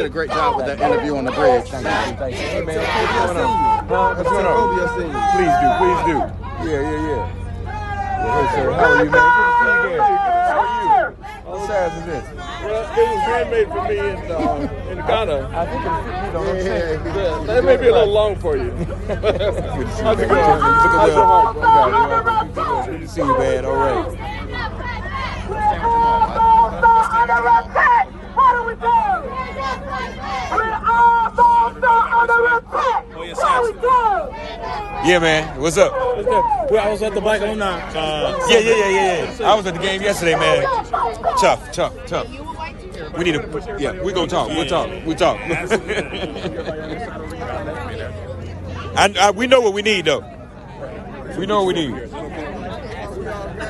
did a great job with that interview on the bridge. Thank you. Hey, man, what's going on? What's going on? Please do. Yeah. Hey, sir, how are you, man? Good to see you again. How are you? What size is this? Well, it was handmade for me in Ghana. I think it'll fit me, though. Yeah, that may be a little long for you. Good to see you, man. How's your heart? Good to see you, man. All right. What do we do? We're all under attack. What do we do? Yeah, man. What's up? Well, I was at the bike on now. Yeah. I was at the game yesterday, man. Tough. We need to, we're going to talk. We'll talk. We know what we need, though. We know what we need.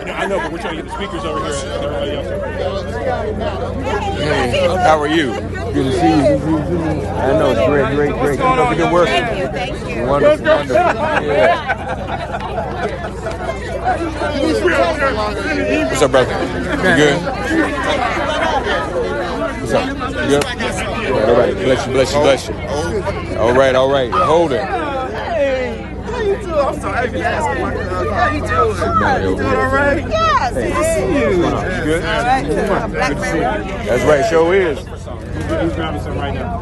I know, but we're trying to get the speakers over here and everybody else over here. Hey, how are you? Good to see you. I know, it's great. Keep up the good work. Thank you. Wonderful. Yeah. What's up, brother? You good? What's up? You good? All right. Bless you. All right. Hold it. I'm sorry, I didn't ask him. How you doing? You doing all right? Yes. Good to see you. You good? All right. Good to see you. That's right, show is. He's grabbing some right now.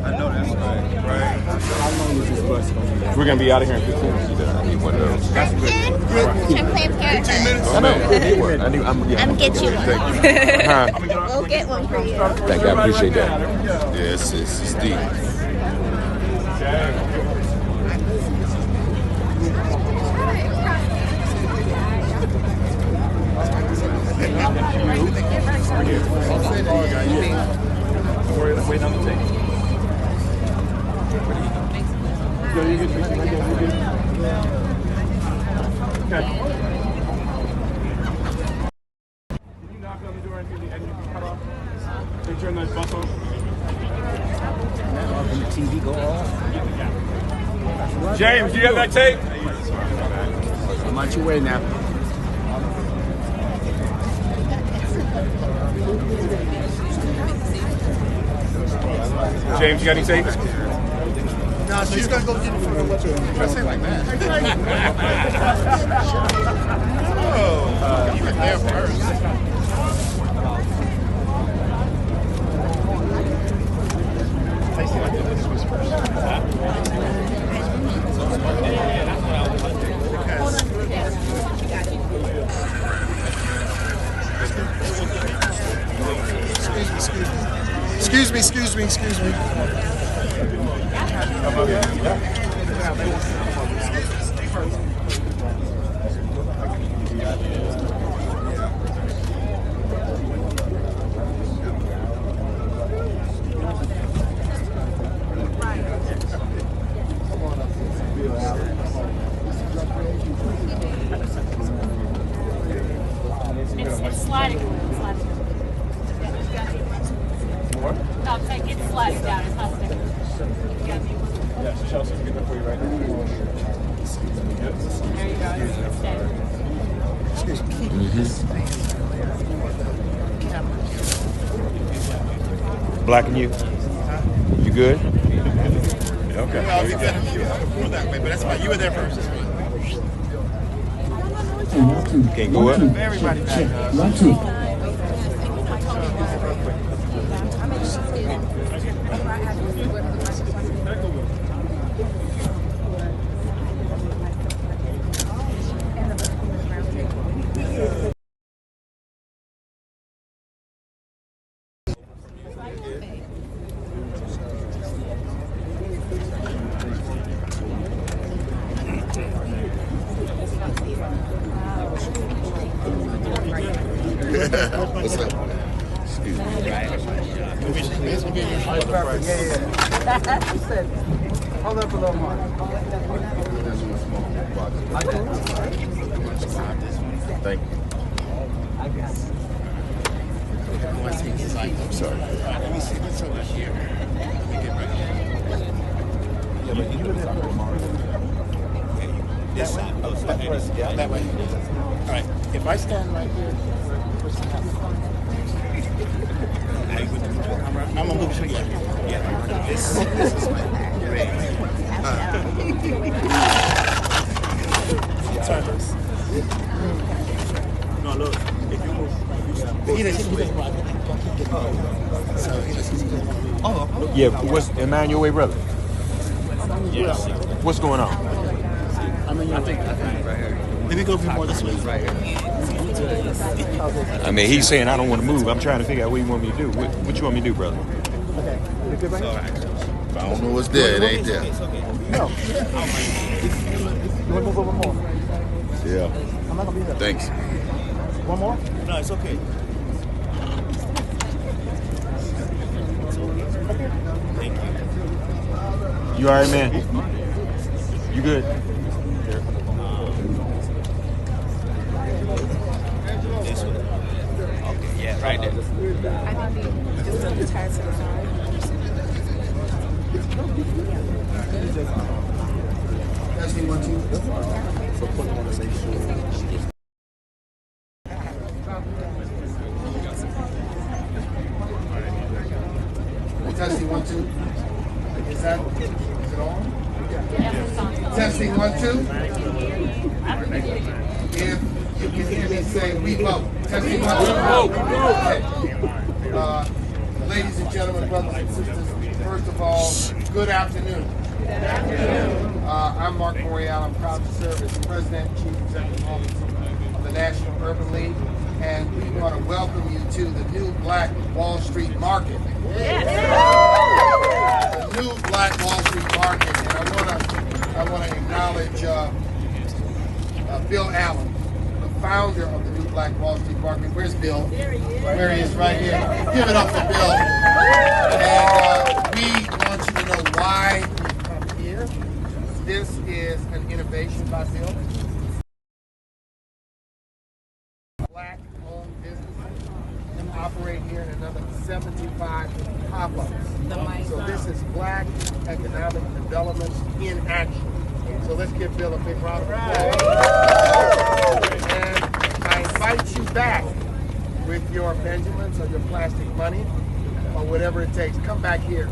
I know that's right. We're going to be out of here in 15 minutes. I need one of those. That's good. Champagne carrot. 15 minutes? I know. I'm going I'm get you one. Huh? We'll get one for you. Thank you. I appreciate that. Yeah, it's deep. Wait on the table. Okay. Did you knock on the door and you cut off? They turn those bus on? Can the TV go off? James, do you have that tape? I'm on your way now. James, you got any tape? No, she's gonna go get it from her. What's her? Try to say like that. You were there first. Excuse me. It's sliding. No, I'm saying it's sliding down. It's not sticking. Yeah, Chelsea's getting it for you right now. There you go. Stay. Blacking you? You good? Okay. I'll be better that way, but that's fine. You were there first. Can't go up? Everybody back. What's up? Excuse me. She said, hold up a little more. Thank you. I'm sorry. Let me see what's over here. Let me get right here. Yeah, but you were there for tomorrow. This side. Yeah, that way. All right. If I stand right here, what's the camera? I'm gonna move to you. Yeah. This is my great. No, look. If you move, He doesn't want so he doesn't. Oh, Yeah, what's Emmanuel your way, brother? yes. What's going on? I think right here. Maybe go a bit more this way. Right here. I mean, he's saying I don't want to move. I'm trying to figure out what you want me to do. What you want me to do, brother? I don't know what's there. It ain't there. No. You want to move over more? Yeah. I'm not going to be there. Thanks. One more? No, it's okay. You all right, man? You good? Okay, yeah, right there. I think we just done the test to the side. Testing 1 2. Testing 1 2. Is it on? Testing 1 2. If you can hear me say we vote. Testing 1 2. Okay. Ladies and gentlemen, brothers and sisters, first of all, good afternoon. I'm Mark Morial. I'm proud to serve as President and Chief Executive Officer of the National Urban League, and we want to welcome you to the new Black Wall Street Market. The new Black Wall Street Market, and I want to acknowledge Bill Allen, the founder of the new Black Wall Street Market. Where's Bill? There he is, right here. Give it up for Bill. And we want you to know why we come here. This is an innovation by Bill. Black-owned businesses and operate here in another 75 pop-ups. So this is Black economic development in action. So let's give Bill a big round of applause. And I invite you back with your Benjamins or your plastic money or whatever it takes. Come back here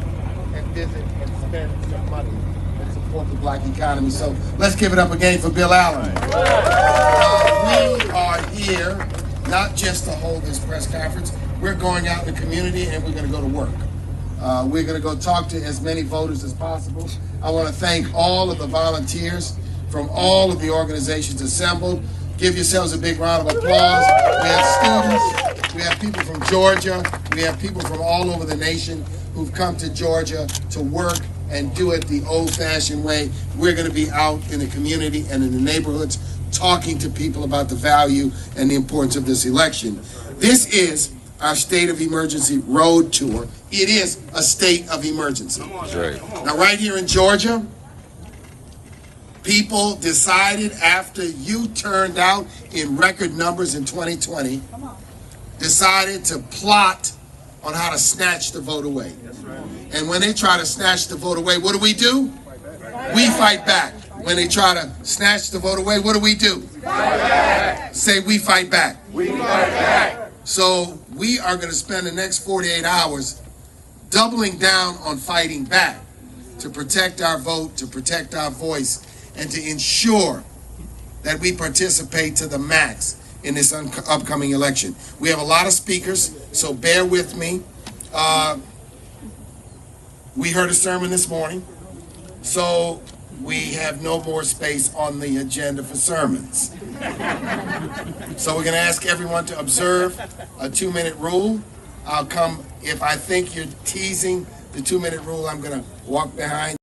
and visit and spend some money and support the Black economy. So let's give it up again for Bill Allen. We are here not just to hold this press conference. We're going out in the community and we're going to go to work. We're going to go talk to as many voters as possible. I want to thank all of the volunteers from all of the organizations assembled. Give yourselves a big round of applause. We have students, we have people from Georgia, we have people from all over the nation who've come to Georgia to work and do it the old-fashioned way. We're going to be out in the community and in the neighborhoods talking to people about the value and the importance of this election. This is our state of emergency road tour. It is a state of emergency. That's right. Now, right here in Georgia, people decided after you turned out in record numbers in 2020, decided to plot on how to snatch the vote away. And when they try to snatch the vote away, what do? We fight back. When they try to snatch the vote away, what do? Fight back. Say, we fight back. We fight back. So we are going to spend the next 48 hours doubling down on fighting back to protect our vote, to protect our voice, and to ensure that we participate to the max in this upcoming election. We have a lot of speakers, so bear with me. We heard a sermon this morning, so we have no more space on the agenda for sermons. So we're going to ask everyone to observe a 2-minute rule. I'll come, if I think you're teasing the 2-minute rule, I'm going to walk behind.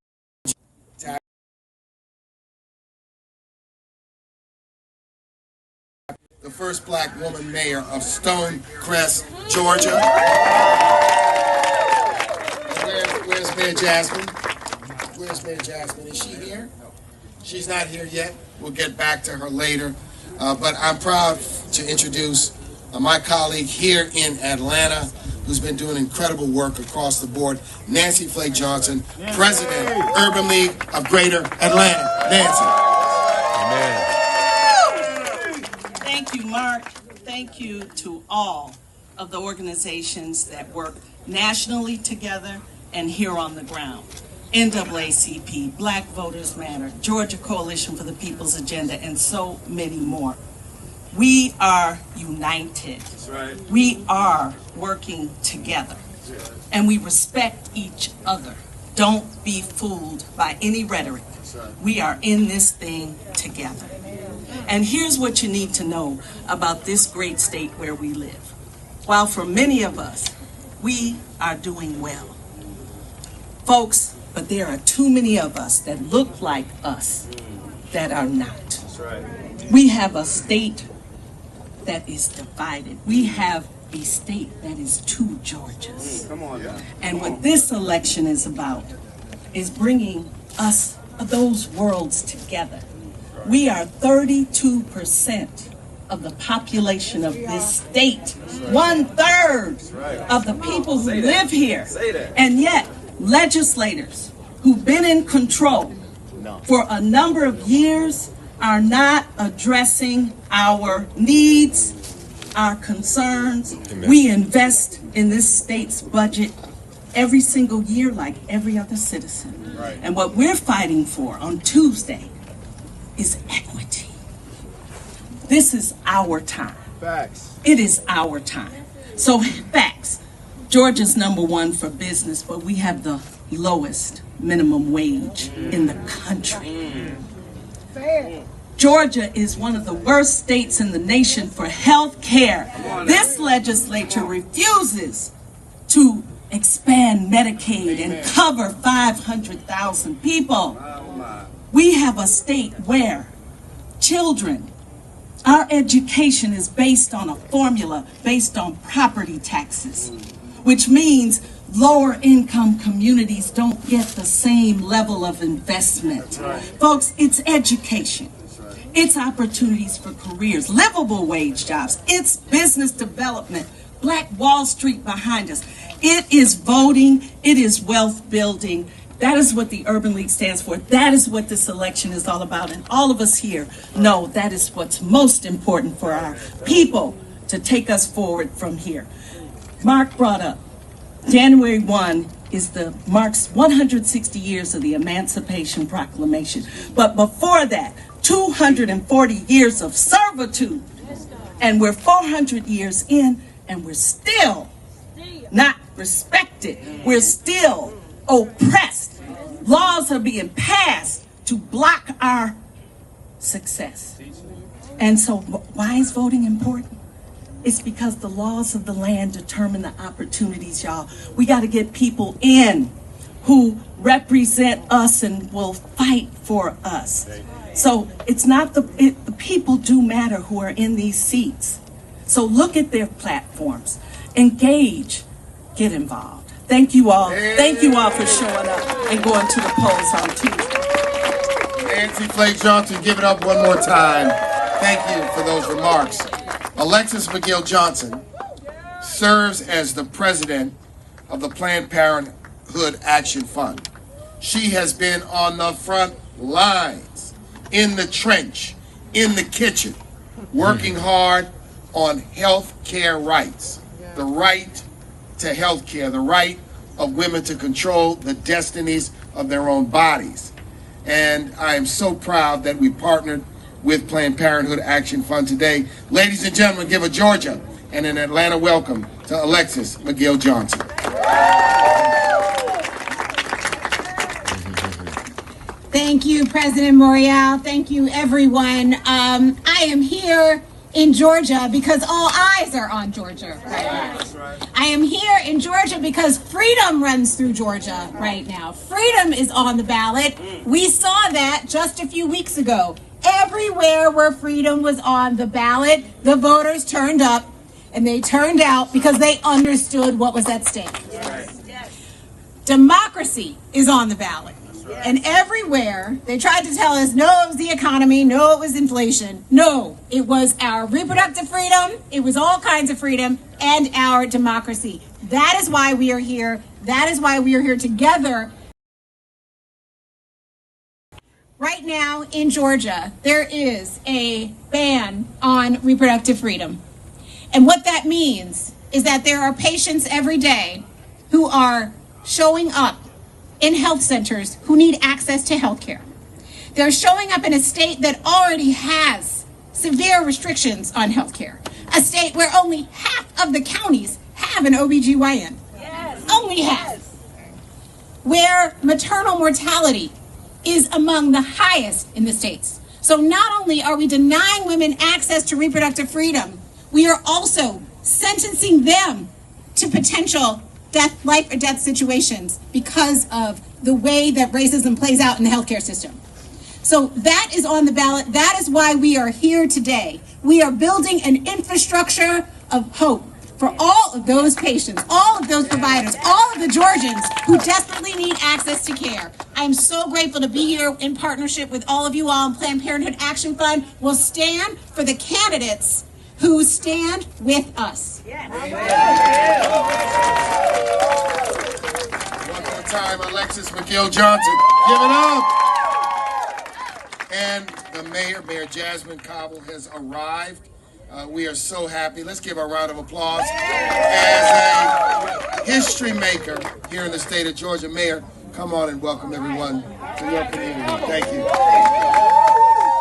The first Black woman mayor of Stonecrest, Georgia. Where's Mayor Jasmine? Where's Mayor Jasmine? Is she here? She's not here yet. We'll get back to her later. But I'm proud to introduce my colleague here in Atlanta, who's been doing incredible work across the board, Nancy Flake Johnson, President, Urban League of Greater Atlanta. Nancy. Amen. Thank you, Mark. Thank you to all of the organizations that work nationally together and here on the ground. NAACP, Black Voters Matter, Georgia Coalition for the People's Agenda, and so many more. We are united. That's right. We are working together. And we respect each other. Don't be fooled by any rhetoric. We are in this thing together. And here's what you need to know about this great state where we live. While for many of us, we are doing well. Folks, but there are too many of us that look like us that are not. We have a state that is divided. We have a state that is two Georgias. And what this election is about is bringing us, those worlds together. We are 32% of the population of this state. 1/3 of the people who live here. And yet, legislators who've been in control for a number of years are not addressing our needs, our concerns. We invest in this state's budget every single year like every other citizen. And what we're fighting for on Tuesday is equity. This is our time. Facts. It is our time. So facts. Georgia's #1 for business, but we have the lowest minimum wage in the country. Georgia is one of the worst states in the nation for health care. This legislature refuses to expand Medicaid and cover 500,000 people. We have a state where children, our education is based on a formula based on property taxes, which means lower income communities don't get the same level of investment. Folks, it's education. It's opportunities for careers, livable wage jobs. It's business development, Black Wall Street behind us. It is voting. It is wealth building. That is what the Urban League stands for. That is what this election is all about. And all of us here know that is what's most important for our people to take us forward from here. Mark brought up January 1 marks 160 years of the Emancipation Proclamation. But before that, 240 years of servitude. And we're 400 years in, and we're still not respected. We're still oppressed. Laws are being passed to block our success. And so why is voting important? It's because the laws of the land determine the opportunities, y'all. We got to get people in who represent us and will fight for us. So it's not the people do matter who are in these seats. So look at their platforms, engage, get involved. Thank you all. Thank you all for showing up and going to the polls on Tuesday. Nancy Flake Johnson, give it up one more time. Thank you for those remarks. Alexis McGill Johnson serves as the president of the Planned Parenthood Action Fund. She has been on the front lines, in the trench, in the kitchen, working hard on health care rights, the right to health care, the right of women to control the destinies of their own bodies. And I am so proud that we partnered with Planned Parenthood Action Fund today. Ladies and gentlemen, give a Georgia and an Atlanta welcome to Alexis McGill Johnson. Thank you, President Morial. Thank you, everyone. I am here in Georgia because all eyes are on Georgia right now. I am here in Georgia because freedom runs through Georgia right now. Freedom is on the ballot. We saw that just a few weeks ago. Everywhere where freedom was on the ballot, the voters turned up, and they turned out because they understood what was at stake. Democracy is on the ballot. And everywhere, they tried to tell us, no, it was the economy, no, it was inflation. No, it was our reproductive freedom, it was all kinds of freedom, and our democracy. That is why we are here. That is why we are here together. Right now in Georgia, there is a ban on reproductive freedom. And what that means is that there are patients every day who are showing up in health centers who need access to health care. They're showing up in a state that already has severe restrictions on health care, a state where only half of the counties have an OBGYN. Yes. Only half. Yes. Where maternal mortality is among the highest in the states. So not only are we denying women access to reproductive freedom, we are also sentencing them to potential death, life or death situations because of the way that racism plays out in the healthcare system. So that is on the ballot. That is why we are here today. We are building an infrastructure of hope for all of those patients, all of those providers, all of the Georgians who desperately need access to care. I am so grateful to be here in partnership with all of you all, and Planned Parenthood Action Fund will stand for the candidates who stand with us. One more time, Alexis McGill Johnson. Give it up. And the mayor, Mayor Jasmine Cobble, has arrived. We are so happy. Let's give a round of applause. As a history maker here in the state of Georgia, Mayor, come on and welcome everyone to your community. Thank you.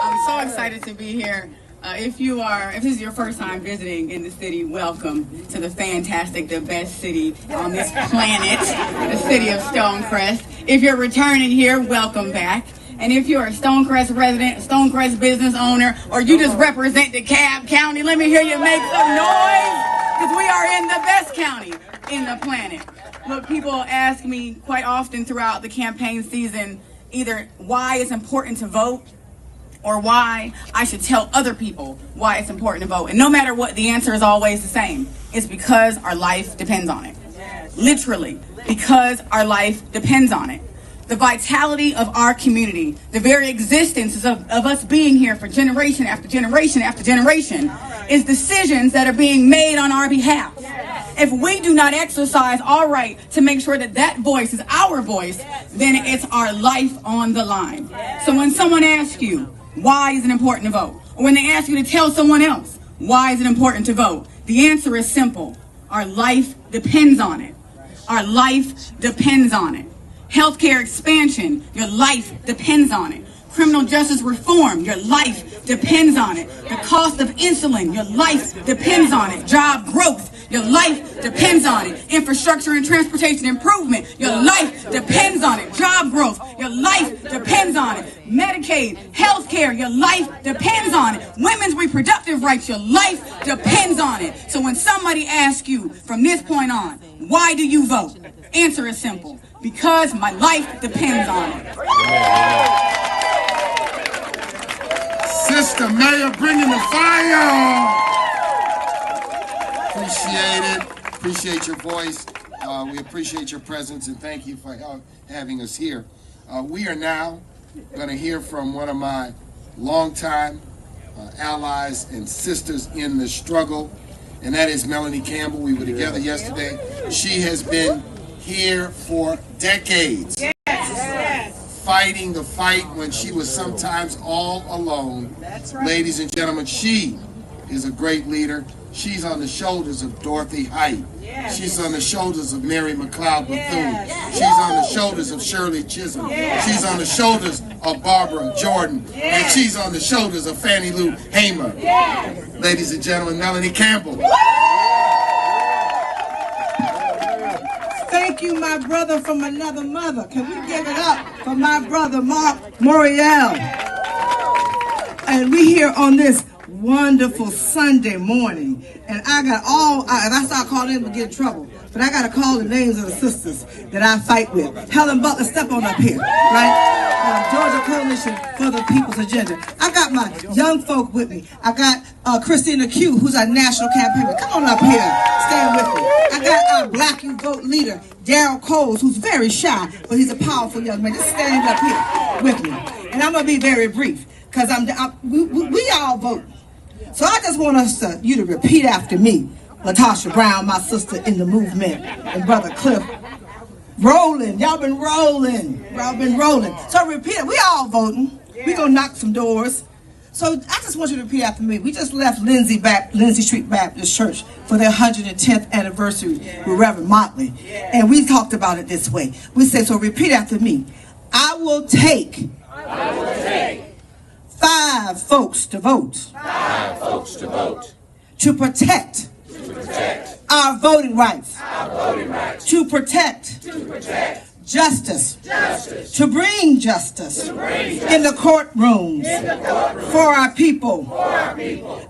I'm so excited to be here. If this is your first time visiting in the city, welcome to the fantastic, the best city on this planet, the city of Stonecrest. If you're returning here, welcome back. And if you're a Stonecrest resident, Stonecrest business owner, or you just represent DeKalb County, let me hear you make some noise, because we are in the best county in the planet. Look, people ask me quite often throughout the campaign season, either why it's important to vote, or why I should tell other people why it's important to vote. And no matter what, the answer is always the same. It's because our life depends on it. Literally, because our life depends on it. The vitality of our community, the very existence of us being here for generation after generation after generation, is decisions that are being made on our behalf. If we do not exercise our right to make sure that that voice is our voice, then it's our life on the line. So when someone asks you, why is it important to vote? Or when they ask you to tell someone else, why is it important to vote? The answer is simple. Our life depends on it. Our life depends on it. Healthcare expansion, your life depends on it. Criminal justice reform, your life depends on it. The cost of insulin, your life depends on it. Job growth, your life depends on it. Infrastructure and transportation improvement, your life depends on it. Job growth, your life depends on it. Medicaid, healthcare, your life depends on it. Women's reproductive rights, your life depends on it. So when somebody asks you from this point on, why do you vote? Answer is simple. Because my life depends on it. Sister Mayor bringing the fire. Appreciate it. Appreciate your voice. We appreciate your presence, and thank you for having us here. We are now going to hear from one of my longtime allies and sisters in the struggle, and that is Melanie Campbell. We were together yesterday. She has been here for decades, fighting the fight when she was sometimes all alone. Ladies and gentlemen, she is a great leader. She's on the shoulders of Dorothy Height. She's on the shoulders of Mary McLeod Bethune. She's on the shoulders of Shirley Chisholm. She's on the shoulders of Barbara Jordan. And she's on the shoulders of Fannie Lou Hamer. Ladies and gentlemen, Melanie Campbell. Thank you, my brother from another mother. Can we give it up for my brother, Mark Morial? And we here on this wonderful Sunday morning. And I got if I start calling them, we'll get in trouble. But I got to call the names of the sisters that I fight with. Helen Butler, step on up here, right? Georgia Coalition for the People's Agenda. I got my young folk with me. I got Christina Q, who's our national campaigner. Come on up here, stand with me. I got our Black You Vote leader, Daryl Coles, who's very shy, but he's a powerful young man. Just stand up here with me. And I'm going to be very brief, because we all vote. So I just want you to repeat after me. Latasha Brown, my sister in the movement, and Brother Cliff. Rolling. Y'all been rolling. Y'all been rolling. So repeat it. We all voting. We're going to knock some doors. So I just want you to repeat after me. We just left Lindsay Street Baptist Church for their 110th anniversary with Reverend Motley. And we talked about it this way. We said, so repeat after me. I will take 5 folks to vote. 5 folks to vote. To protect our voting rights. To protect justice. To bring justice in the courtrooms for our people.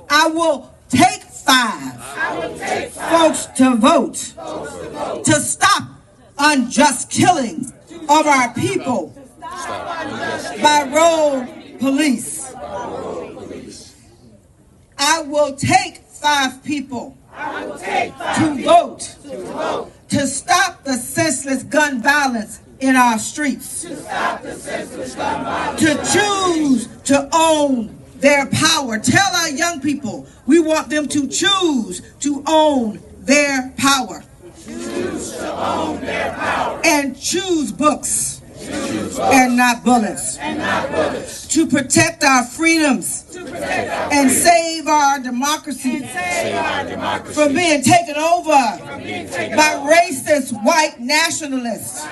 I will take 5 folks to vote to stop unjust killing of our people by rogue police. I will take 5 people to vote to stop the senseless gun violence in our streets, to choose to own their power. Tell our young people we want them to choose to own their power. And choose books and not bullets. To protect our freedoms and save our democracy from being taken over by racist white nationalists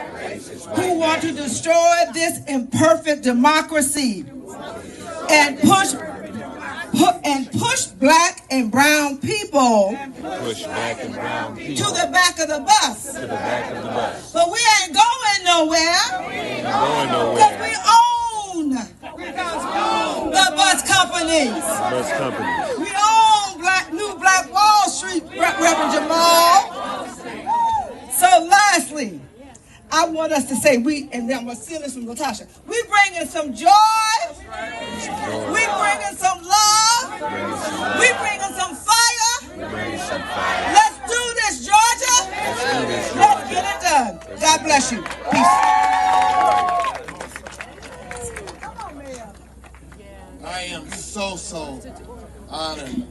who want to destroy this imperfect democracy and push black and brown people to the back of the bus. But we ain't going nowhere. Because we own the bus companies. We own New Black Wall Street, Reverend Jamal. So lastly, I want us to say, and I'm going to steal this from Latasha, we bringing some joy, we bringing some love, we bringing some fire. Let's do this, Georgia. Let's get it done. God bless you. Peace. I am so honored.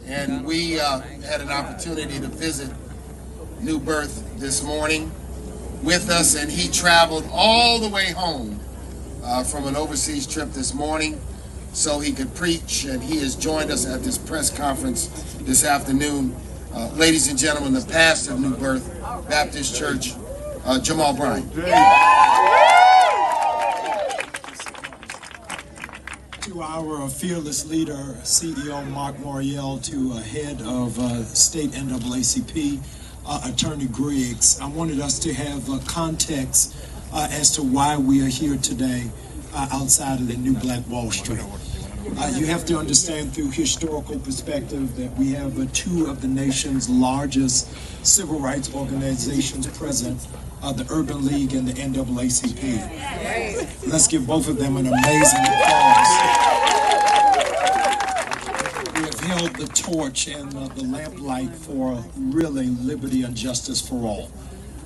And we had an opportunity to visit New Birth this morning with us, and he traveled all the way home from an overseas trip this morning so he could preach, and he has joined us at this press conference this afternoon. Ladies and gentlemen, the pastor of New Birth Baptist Church, Jamal Bryant. To our fearless leader, CEO Mark Morial, to head of state NAACP, Attorney Griggs, I wanted us to have context as to why we are here today outside of the New Black Wall Street. You have to understand through historical perspective that we have 2 of the nation's largest civil rights organizations present, the Urban League and the NAACP. Let's give both of them an amazing applause. We have held the torch and the lamplight for really liberty and justice for all.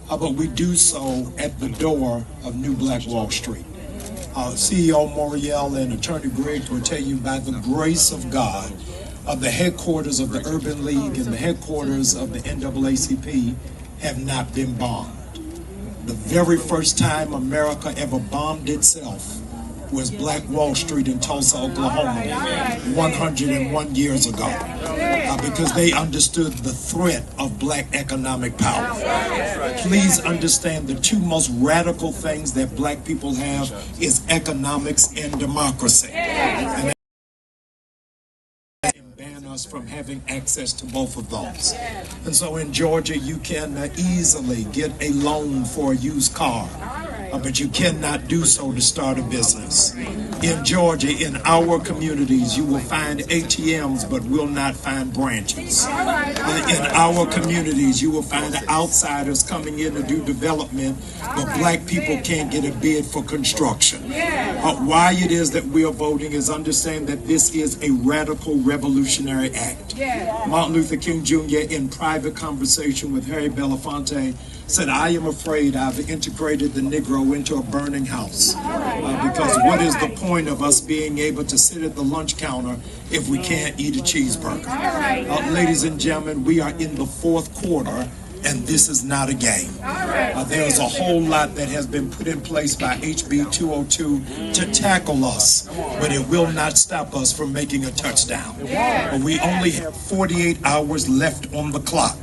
But we do so at the door of New Black Wall Street. CEO Morial and Attorney Griggs will tell you, by the grace of God, the headquarters of the Urban League and the headquarters of the NAACP have not been bombed. The very first time America ever bombed itself was Black Wall Street in Tulsa, Oklahoma, 101 years ago, because they understood the threat of black economic power. Please understand the 2 most radical things that black people have is economics and democracy. And ban us from having access to both of those. And so in Georgia, you can easily get a loan for a used car, but you cannot do so to start a business. In Georgia, in our communities, you will find ATMs, but will not find branches. In our communities, you will find outsiders coming in to do development, but black people can't get a bid for construction. Why it is that we are voting is understand that this is a radical revolutionary act. Martin Luther King Jr. in private conversation with Harry Belafonte said, I am afraid I've integrated the Negro into a burning house. Because what is the point of us being able to sit at the lunch counter if we can't eat a cheeseburger? Ladies and gentlemen, we are in the 4th quarter and this is not a game. There's a whole lot that has been put in place by HB 202 to tackle us, but it will not stop us from making a touchdown. We only have 48 hours left on the clock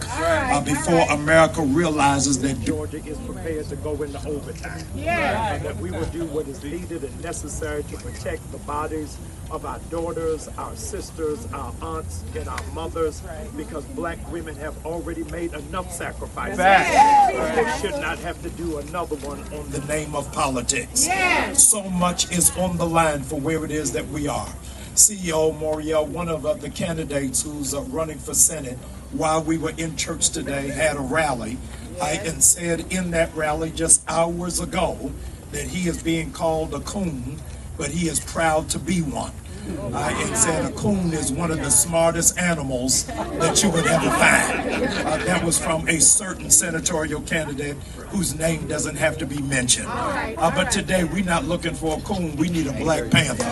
before America realizes that Georgia is prepared to go into overtime, and that we will do what is needed and necessary to protect the bodies of our daughters, our sisters, our aunts, and our mothers, because black women have already made enough sacrifices. They should not have to do another one on the name of politics. So much is on the line for where it is that we are. CEO Morial, one of the candidates who's running for Senate, while we were in church today, had a rally and said in that rally just hours ago that he is being called a coon, but he is proud to be one. And said a coon is one of the smartest animals that you would ever find. That was from a certain senatorial candidate whose name doesn't have to be mentioned. But today we're not looking for a coon, we need a Black Panther.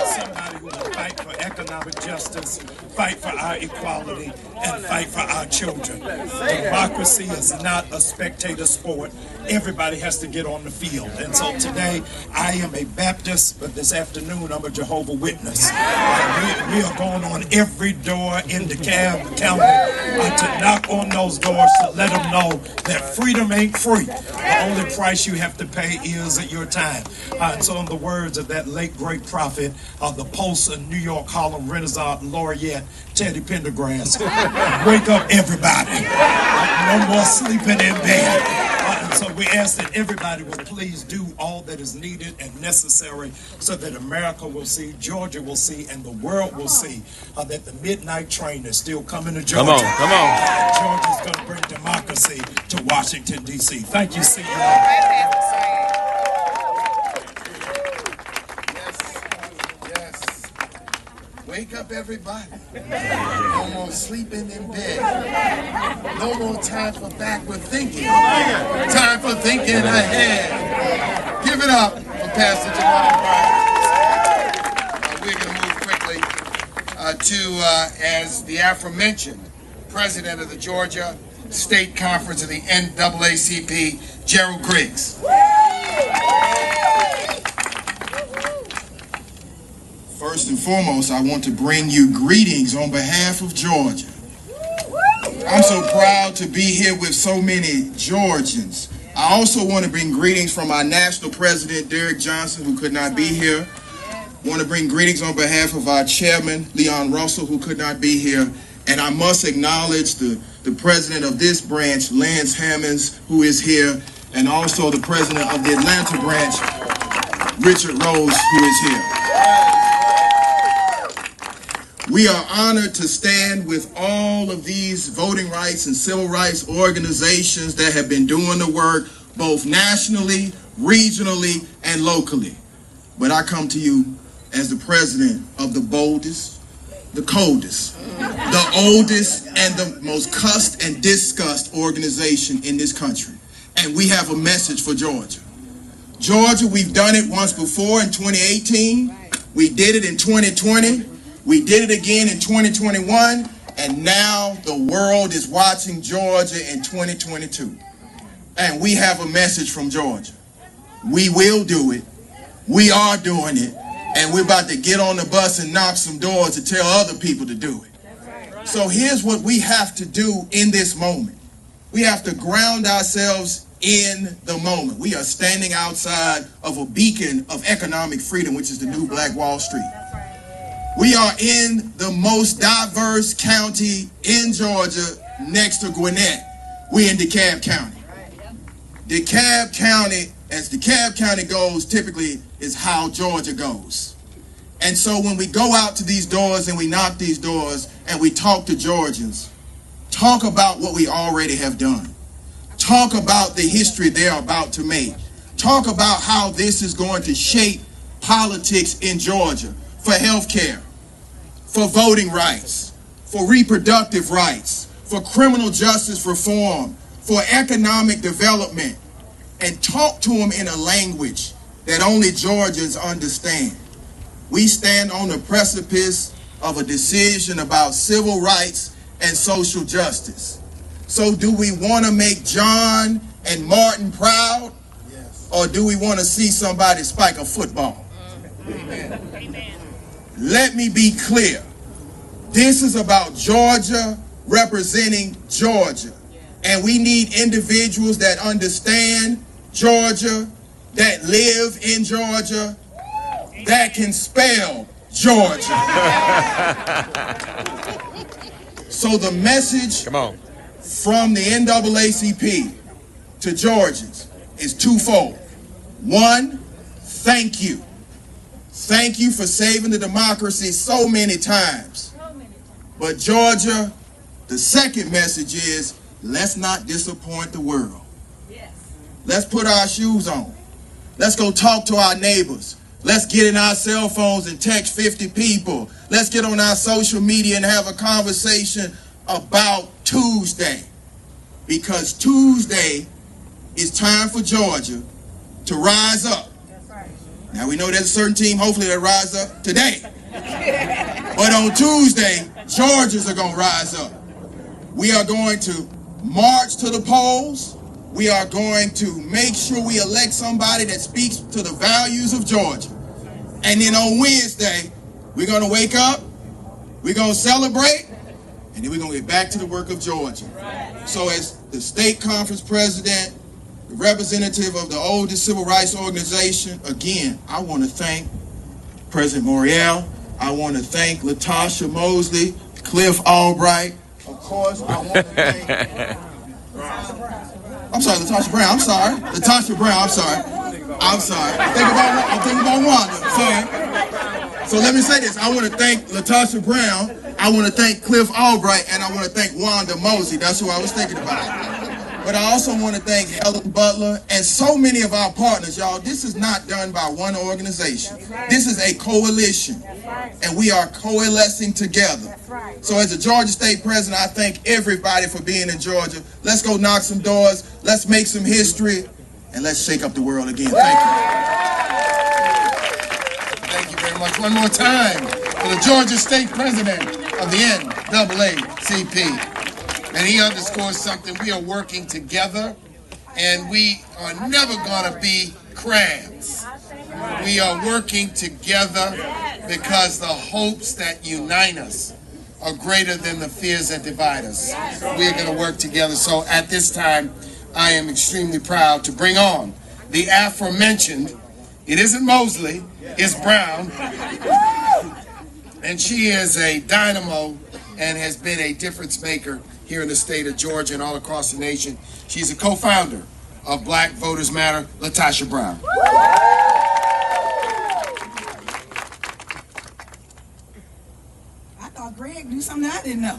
Somebody who will fight for economic justice, fight for our equality, and fight for our children. Democracy is not a spectator sport. Everybody has to get on the field. And so today, I am a Baptist, but this afternoon, I'm a Jehovah's Witness. We are going on every door in DeKalb County to knock on those doors to let them know that freedom ain't free. The only price you have to pay is your time. And so in the words of that late great prophet of the Pulse and New York Harlem Renaissance laureate, Teddy Pendergrass, wake up everybody. No more sleeping in bed. And so we ask that everybody will please do all that is needed and necessary so that America will see, Georgia will see, and the world will see that the midnight train is still coming to Georgia. Come on. Georgia's going to bring democracy to Washington, D.C. Thank you, CEO. Wake up, everybody. No more sleeping in bed. No more time for backward thinking. Time for thinking ahead. Give it up for Pastor Jamal. We're going to move quickly to, as the aforementioned president of the Georgia State Conference of the NAACP, Gerald Griggs. First and foremost, I want to bring you greetings on behalf of Georgia. I'm so proud to be here with so many Georgians. I also want to bring greetings from our national president, Derek Johnson, who could not be here. I want to bring greetings on behalf of our chairman, Leon Russell, who could not be here. And I must acknowledge the president of this branch, Lance Hammonds, who is here, and also the president of the Atlanta branch, Richard Rose, who is here. We are honored to stand with all of these voting rights and civil rights organizations that have been doing the work both nationally, regionally, and locally. But I come to you as the president of the boldest, the coldest, the oldest, and the most cussed and discussed organization in this country. And we have a message for Georgia. Georgia, we've done it once before in 2018. We did it in 2020. We did it again in 2021, and now the world is watching Georgia in 2022. And we have a message from Georgia. We will do it. We are doing it. And we're about to get on the bus and knock some doors to tell other people to do it. So here's what we have to do in this moment. We have to ground ourselves in the moment. We are standing outside of a beacon of economic freedom, which is the new Black Wall Street. We are in the most diverse county in Georgia next to Gwinnett. We're in DeKalb County. DeKalb County, as DeKalb County goes, typically is how Georgia goes. And so when we go out to these doors and we knock these doors and we talk to Georgians, talk about what we already have done. Talk about the history they're about to make. Talk about how this is going to shape politics in Georgia. For health care, for voting rights, for reproductive rights, for criminal justice reform, for economic development, and talk to them in a language that only Georgians understand. We stand on the precipice of a decision about civil rights and social justice. So do we want to make John and Martin proud? Or do we want to see somebody spike a football? Amen. Let me be clear. This is about Georgia representing Georgia. And we need individuals that understand Georgia, that live in Georgia, that can spell Georgia. So the message from the NAACP to Georgians is twofold. One, thank you. Thank you for saving the democracy so many times. But Georgia, the second message is, let's not disappoint the world. Let's put our shoes on. Let's go talk to our neighbors. Let's get in our cell phones and text 50 people. Let's get on our social media and have a conversation about Tuesday. Because Tuesday is time for Georgia to rise up. Now we know there's a certain team, hopefully they'll rise up today. But on Tuesday, Georgians are going to rise up. We are going to march to the polls. We are going to make sure we elect somebody that speaks to the values of Georgia. And then on Wednesday, we're going to wake up, we're going to celebrate, and then we're going to get back to the work of Georgia. So as the state conference president, the representative of the oldest civil rights organization, again, I want to thank President Morial. I want to thank Latasha Mosley, Cliff Albright. Of course, I want to thank... I'm sorry, Latasha Brown. I'm sorry. Latasha Brown, I'm sorry. I'm thinking about Wanda. Sorry. So let me say this. I want to thank Latasha Brown. I want to thank Cliff Albright. And I want to thank Wanda Mosley. That's who I was thinking about. But I also want to thank Helen Butler and so many of our partners, y'all. This is not done by one organization. This is a coalition. And we are coalescing together. So as a Georgia State President, I thank everybody for being in Georgia. Let's go knock some doors. Let's make some history. And let's shake up the world again. Thank you. Thank you very much. One more time for the Georgia State President of the NAACP. And he underscores something. We are working together, and we are never going to be crabs. We are working together because the hopes that unite us are greater than the fears that divide us. We are going to work together. So at this time, I am extremely proud to bring on the aforementioned, it isn't Mosley, it's Brown, and she is a dynamo and has been a difference maker here in the state of Georgia and all across the nation. She's a co-founder of Black Voters Matter, Latasha Brown. I thought Greg knew something I didn't know.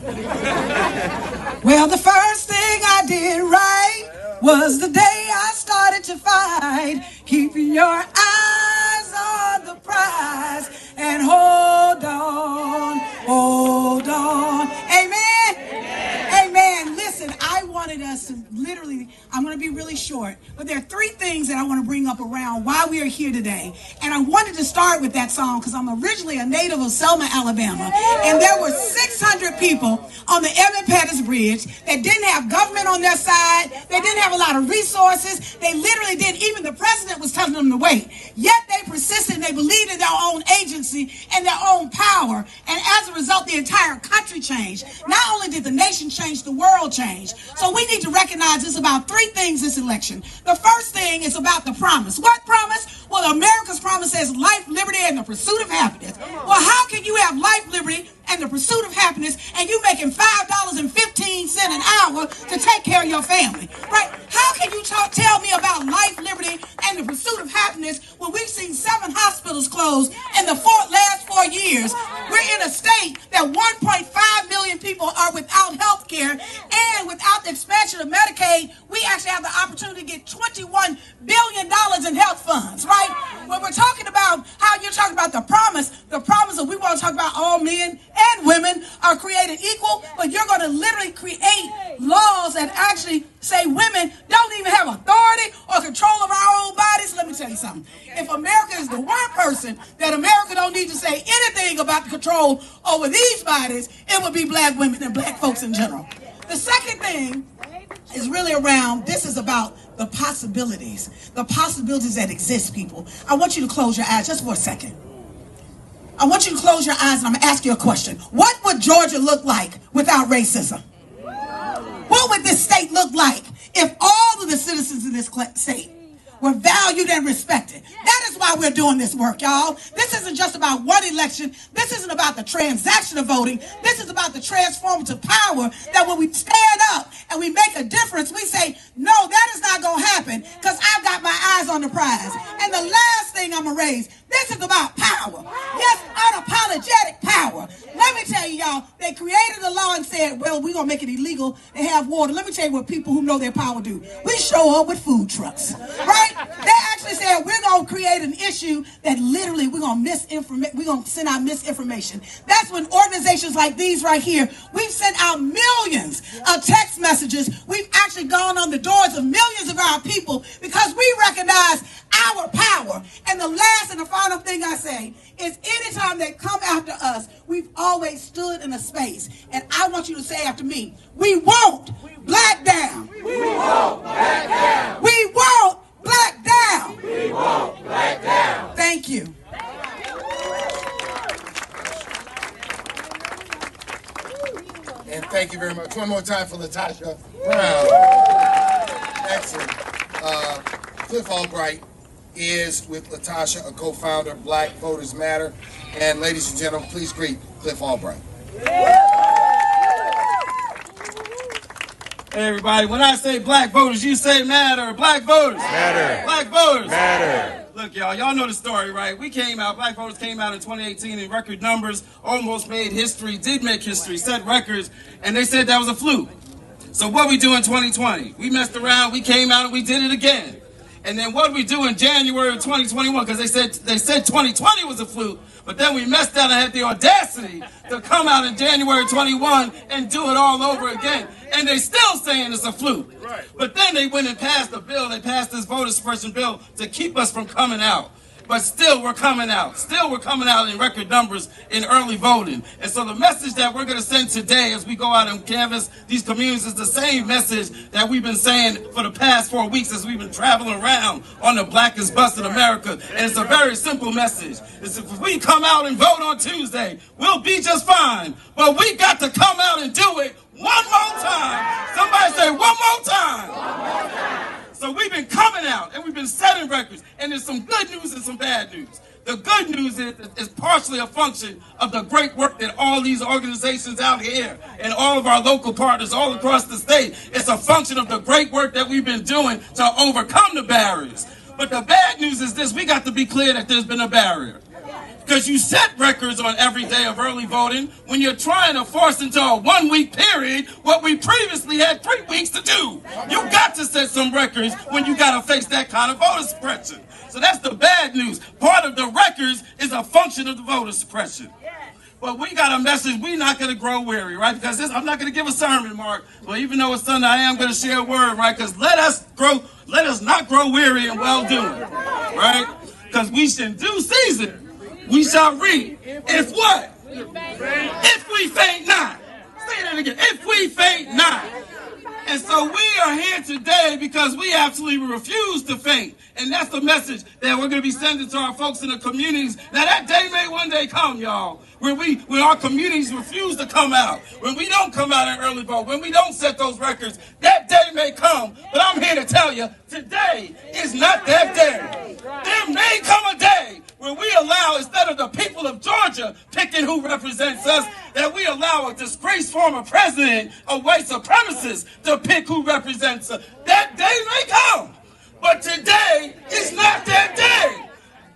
Well, the first thing I did right was the day I started to fight, keeping your eyes on the prize and hold on, hold on. Amen. Amen. Listen, I wanted us to literally, I'm going to be really short, but there are three things that I want to bring up around why we are here today. And I wanted to start with that song because I'm originally a native of Selma, Alabama. And there were 600 people on the Evan Pettus Bridge that didn't have government on their side. They didn't have a lot of resources. They literally didn't, even the president was telling them to wait. Yet they persisted and they believed in their own agency and their own power. And as a result, the entire country changed. Not only did the nation change, the world changed. So we need to recognize it's about three things this election. The first thing is about the promise. What promise? Well, America's promise says life, liberty, and the pursuit of happiness. Well, how can you have life, liberty, and the pursuit of happiness and you making $5.15 an hour to take care of your family, right? How can you tell me about life, liberty, and the pursuit of happiness when we've seen 7 hospitals close in the last 4 years? We're in a state that 1.5 million people are without health care, and without the expansion of Medicaid, we actually have the opportunity to get $21 billion in health funds, right? When we're talking about how you're talking about the promise that we want to talk about all men and women are created equal, but you're going to literally create laws that actually say women don't even have authority or control of our own bodies. Let me tell you something. If America is the one person that America don't need to say anything about the control over these bodies, it would be black women and black folks in general. The second thing is really around, this is about the possibilities that exist, people. I want you to close your eyes just for a second. I want you to close your eyes and I'm going to ask you a question. What would Georgia look like without racism? What would this state look like if all of the citizens in this state were valued and respected? That is why we're doing this work, y'all. This isn't just about one election. This isn't about the transaction of voting. This is about the transformative power that when we stand up and we make a difference, we say, no, that is not going to happen because I've got my eyes on the prize. And the last thing I'm going to raise, this is about power. Yes, unapologetic power. Let me tell you, y'all, they created a law and said, well, we're going to make it illegal to have water. Let me tell you what people who know their power do. We show up with food trucks, right? They actually said, we're going to create an issue that literally we're going to send out misinformation. That's when organizations like these right here, we've sent out millions of text messages. We've actually gone on the doors of millions of our people because we recognize our power. And the last and the final thing I say is anytime they come after us, we've always stood in a space. And I want you to say after me, we won't black down. We won't black down. We won't black down. We won't black down. Thank you. And thank you very much. One more time for Latasha Brown. Excellent. Cliff Albright is with Latasha, a co-founder of Black Voters Matter. And ladies and gentlemen, please greet Cliff Albright. Hey everybody, when I say black voters, you say matter. Black voters. Matter. Black voters. Matter. Look, y'all know the story, right? We came out, Black Voters came out in 2018 in record numbers, almost made history, did make history, set records, and they said that was a fluke. So what we do in 2020? We messed around, we came out and we did it again. And then what we do in January of 2021, because they said 2020 was a fluke, but then we messed out and had the audacity to come out in January 21 and do it all over again. And they still saying it's a fluke. Right. But then they went and passed a bill, they passed this voter suppression bill to keep us from coming out. But still we're coming out. Still we're coming out in record numbers in early voting. And so the message that we're going to send today as we go out and canvass these communities is the same message that we've been saying for the past 4 weeks as we've been traveling around on the blackest bus in America. And it's a very simple message. It's if we come out and vote on Tuesday, we'll be just fine. But we got to come out and do it one more time. Somebody say one more time. One more time. So we've been coming out and we've been setting records, and there's some good news and some bad news. The good news is it's partially a function of the great work that all these organizations out here and all of our local partners all across the state, it's a function of the great work that we've been doing to overcome the barriers. But the bad news is this, we got to be clear that there's been a barrier. Because you set records on every day of early voting when you're trying to force into a 1 week period what we previously had 3 weeks to do. You got to set some records when you got to face that kind of voter suppression. So that's the bad news. Part of the records is a function of the voter suppression. But we got a message, we're not going to grow weary, right? Because I'm not going to give a sermon, Mark. But even though it's Sunday, I am going to share a word, right? Because let us not grow weary in well-doing, right? Because we should due season. We shall reap. If what? If we faint not. Say that again. If we faint not. And so we are here today because we absolutely refuse to faint. And that's the message that we're going to be sending to our folks in the communities. Now that day may one day come, y'all, when our communities refuse to come out, when we don't come out in early vote, when we don't set those records, that day may come. But I'm here to tell you, today is not that day. There may come a day when we allow, instead of the people of Georgia picking who represents us, that we allow a disgraced former president, a white supremacist, to pick who represents us. That day may come, but today is not that day.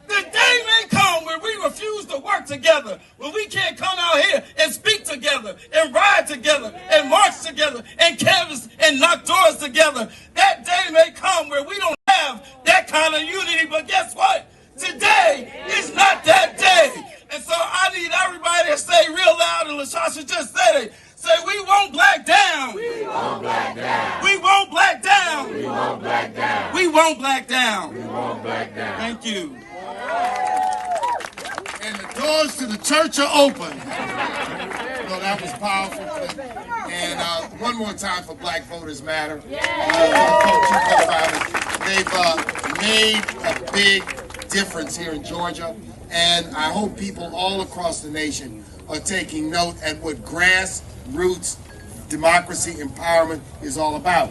The day may come when we refuse to work together, when we can't come out here and speak together, and ride together, and march together, and canvass and knock doors together. That day may come where we don't have that kind of unity, but guess what? Today is not that day. And so I need everybody to say real loud, and LaShasha just said it. Say, we won't black down. We won't black down. We won't black down. We won't black down. We won't black down. We won't black down. Thank you. And the doors to the church are open. No, that was powerful. And one more time for Black Voters Matter. They've made a big difference here in Georgia, and I hope people all across the nation are taking note at what grassroots democracy empowerment is all about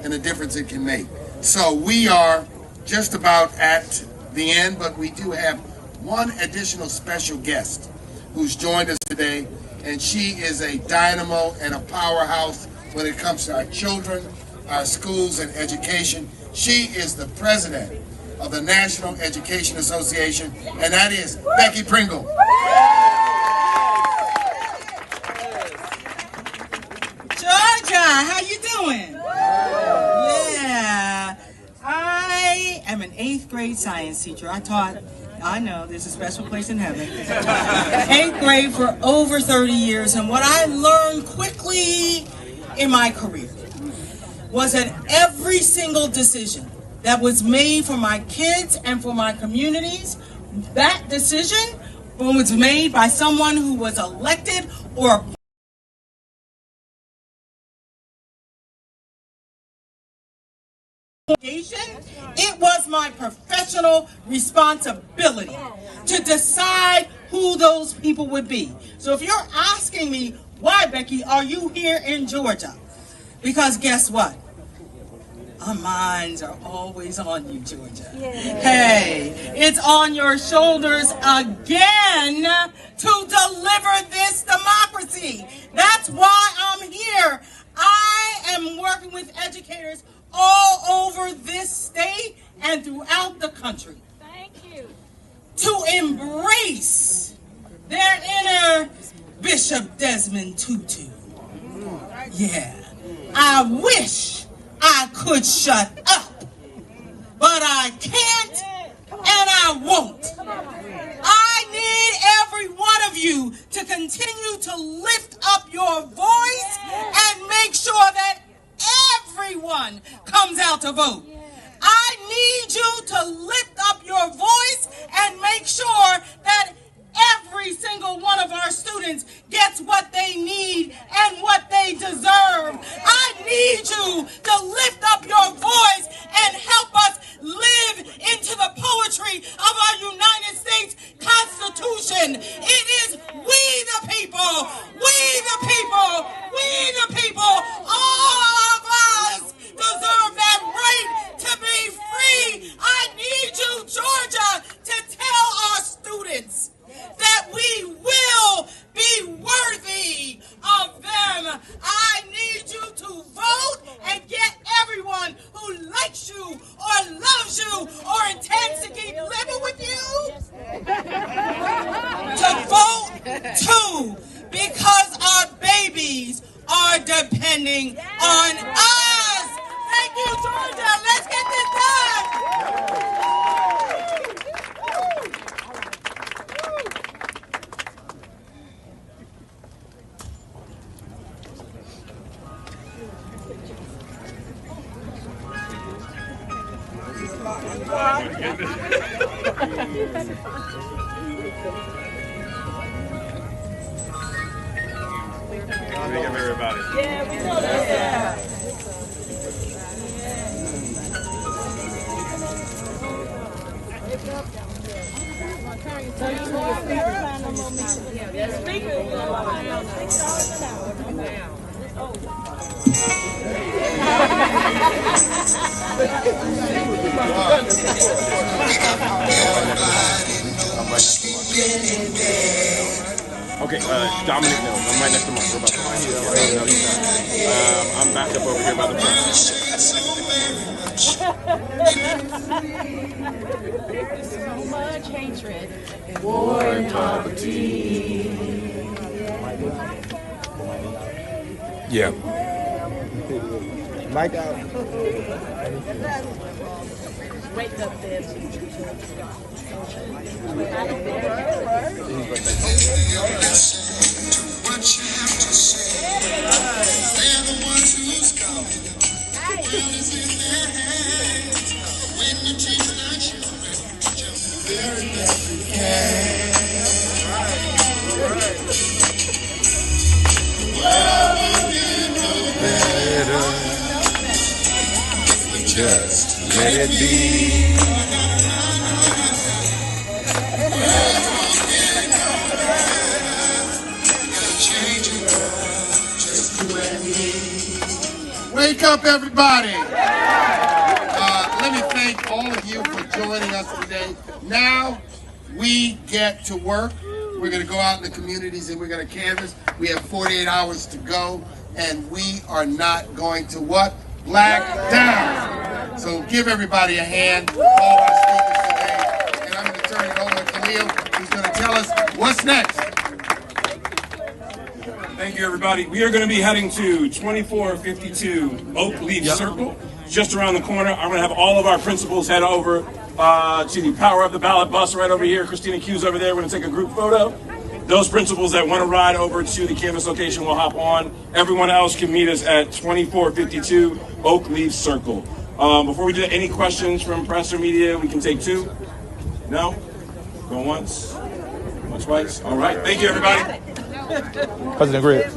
and the difference it can make. So we are just about at the end, but we do have one additional special guest who's joined us today, and she is a dynamo and a powerhouse when it comes to our children, our schools, and education. She is the president of the National Education Association, and that is Becky Pringle. Georgia, how you doing? Yeah, I am an 8th grade science teacher. I know there's a special place in heaven. 8th grade for over 30 years, and what I learned quickly in my career was that every single decision that was made for my kids and for my communities, that decision was made by someone who was elected or it was my professional responsibility to decide who those people would be. So if you're asking me, why, Becky, are you here in Georgia? Because guess what? Our minds are always on you, Georgia. Hey, it's on your shoulders again to deliver this democracy. That's why I'm here. I am working with educators all over this state and throughout the country. Thank you. To embrace their inner Bishop Desmond Tutu. Yeah, I wish I could shut up, but I can't and I won't. I need every one of you to continue to lift up your voice and make sure that everyone comes out to vote. I need you to lift up your voice and make sure that every single one of our students gets what they need and what they deserve. I need you to lift up your voice and help us live into the poetry of our United States Constitution. It is we the people, all of us deserve that right to be free. I need you, Georgia, to tell our students that we will be worthy of them. I need you to vote and get everyone who likes you or loves you or intends to keep living with you to vote too, because our babies are depending on us. Thank you, Georgia. Let's get this done. Think of everybody. Yeah, we know that. Okay, Dominic knows. I'm right next to Mark. We're about to find you. I'm backed up over here by the There's so much hatred. War and poverty. Yeah. Mike out. Wake up there. Just let it be. Wake up, everybody. Let me thank all of you for joining us today. Now we get to work. We're going to go out in the communities and we're going to canvass. We have 48 hours to go, and we are not going to what? Black down. So give everybody a hand, all of our speakers today. And I'm going to turn it over to Khalil, who's going to tell us what's next. Thank you, everybody. We are going to be heading to 2452 Oak Leaf Circle, just around the corner. I'm going to have all of our principals head over to the Power Up the Ballot bus right over here. Christina Q's over there. We're going to take a group photo. Those principals that want to ride over to the canvas location will hop on. Everyone else can meet us at 2452 Oak Leaf Circle. Before we do that, any questions from press or media? We can take two. No? Go once. Once, twice. All right. Thank you, everybody. President Greg.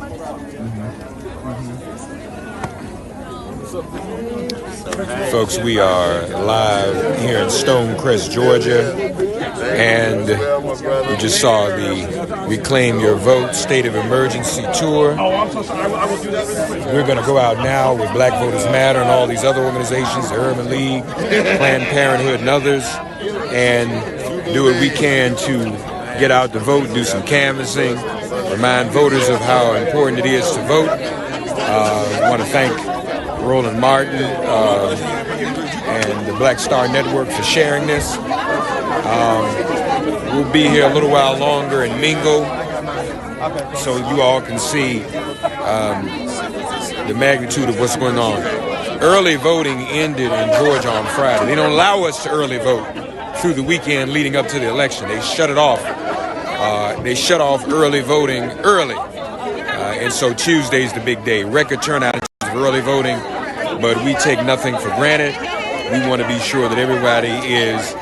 Folks, we are live here in Stonecrest, Georgia, and we just saw the Reclaim Your Vote State of Emergency Tour. We're going to go out now with Black Voters Matter and all these other organizations, the Urban League, Planned Parenthood, and others, and do what we can to get out to vote, do some canvassing, remind voters of how important it is to vote. I want to thank Roland Martin and the Black Star Network for sharing this. We'll be here a little while longer and mingle so you all can see the magnitude of what's going on. Early voting ended in Georgia on Friday. They don't allow us to early vote through the weekend leading up to the election. They shut it off. They shut off early voting early. And so Tuesday's the big day. Record turnout in terms of early voting, but we take nothing for granted. We want to be sure that everybody is